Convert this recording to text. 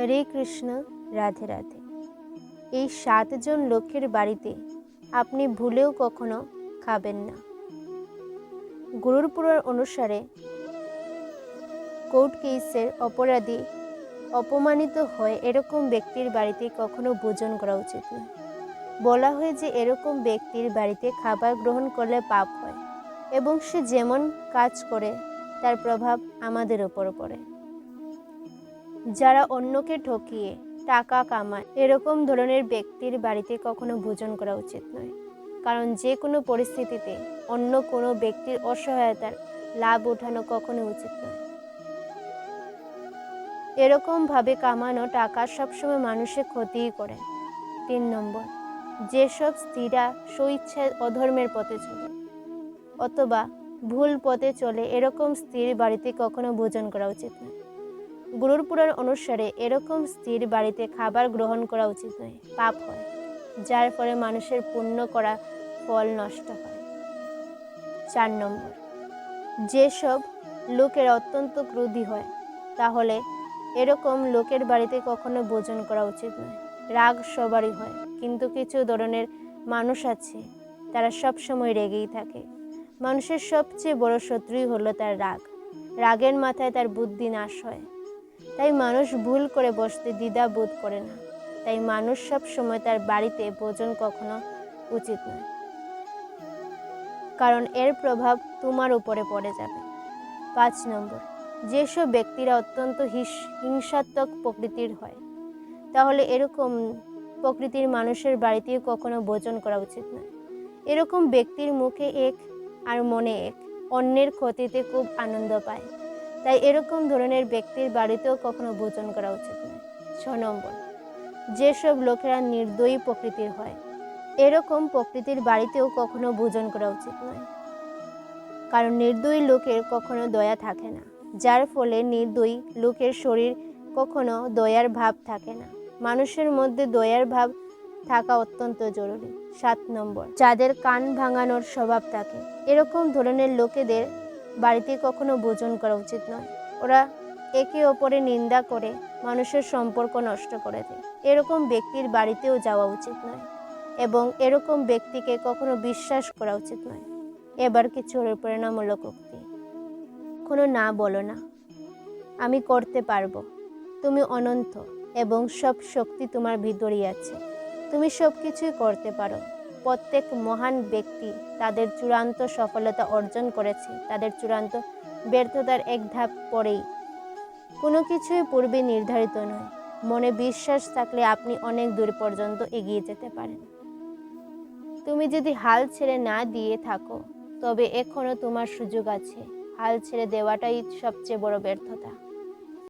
হরে কৃষ্ণ, রাধে রাধে। এই 7 জন লোকের বাড়িতে আপনি ভুলেও কখনো খাবেন না। গুরুর পুরাণ অনুসারে কোর্ট কেসের অপরাধী অপমানিত হয় এরকম ব্যক্তির বাড়িতে কখনো ভোজন করা উচিত নয়। বলা হয় যে এরকম ব্যক্তির বাড়িতে খাবার গ্রহণ করলে পাপ হয় এবং সে যেমন কাজ করে তার প্রভাব আমাদের ওপর পড়ে। যারা অন্যকে ঠকিয়ে টাকা কামায় এরকম ধরনের ব্যক্তির বাড়িতে কখনো ভোজন করা উচিত নয়, কারণ যে কোনো পরিস্থিতিতে অন্য কোনো ব্যক্তির অসহায়তার লাভ ওঠানো কখনো উচিত নয়। এরকমভাবে কামানো টাকা সবসময় মানুষের ক্ষতিই করে। 3 নম্বর, যেসব স্ত্রীরা স্বইচ্ছায় অধর্মের পথে চলে অথবা ভুল পথে চলে এরকম স্ত্রীর বাড়িতে কখনো ভোজন করা উচিত নয়। গুরুর পুরাণ অনুসারে এরকম স্ত্রীর বাড়িতে খাবার গ্রহণ করা উচিত নয়, পাপ হয়, যার ফলে মানুষের পুণ্য করা ফল নষ্ট হয়। 4 নম্বর, যেসব লোকের অত্যন্ত ক্রোধী হয় তাহলে এরকম লোকের বাড়িতে কখনো ভোজন করা উচিত নয়। রাগ সবারই হয়, কিন্তু কিছু ধরনের মানুষ আছে তারা সব সময় রেগেই থাকে। মানুষের সবচেয়ে বড় শত্রুই হলো তার রাগ। রাগের মাথায় তার বুদ্ধি নাশ হয়। তাই মানুষ ভুল করে বসতে দ্বিধা বোধ করে না। তাই মানুষ সব সময় তার বাড়িতে ভোজন কখনো উচিত নয়, কারণ এর প্রভাব তোমার উপরে পড়ে যাবে। 5 নম্বর, যেসব ব্যক্তিরা অত্যন্ত হিংসাত্মক প্রকৃতির হয় তাহলে এরকম প্রকৃতির মানুষের বাড়িতেও কখনো ভোজন করা উচিত নয়। এরকম ব্যক্তির মুখে এক আর মনে এক, অন্যের ক্ষতিতে খুব আনন্দ পায়। তাই এরকম ধরনের ব্যক্তির বাড়িতেও কখনো ভোজন করা উচিত নয়। 6 নম্বর, যেসব লোকেরা নির্দয়ী প্রকৃতির হয় এরকম প্রকৃতির বাড়িতেও কখনো ভোজন করা উচিত নয়, কারণ নির্দয়ী লোকের কখনো দয়া থাকে না, যার ফলে নির্দয়ী লোকের শরীর কখনো দয়ার ভাব থাকে না। মানুষের মধ্যে দয়ার ভাব থাকা অত্যন্ত জরুরি। 7 নম্বর, যাদের কান ভাঙানোর স্বভাব থাকে এরকম ধরনের লোকেদের বাড়িতে কখনো ভোজন করা উচিত নয়। ওরা একে অপরের নিন্দা করে মানুষের সম্পর্ক নষ্ট করে দেয়। এরকম ব্যক্তির বাড়িতেও যাওয়া উচিত নয় এবং এরকম ব্যক্তিকে কখনো বিশ্বাস করা উচিত নয়। এবার কিছু প্রেরণামূলক উক্তি। কোনো না বলো না, আমি করতে পারবো, তুমি অনন্ত এবং সব শক্তি তোমার ভিতরেই আছে, তুমি সব কিছুই করতে পারো। প্রত্যেক মহান ব্যক্তি তাদের চূড়ান্ত সফলতা অর্জন করেছে তাদের চূড়ান্ত ব্যর্থতার এক ধাপ পরেই। কোনো কিছুই পূর্বে নির্ধারিত নয়। মনে বিশ্বাস থাকলে আপনি অনেক দূর পর্যন্ত এগিয়ে যেতে পারেন। তুমি যদি হাল ছেড়ে না দিয়ে থাকো তবে এখনো তোমার সুযোগ আছে। হাল ছেড়ে দেওয়াটাই সবচেয়ে বড় ব্যর্থতা।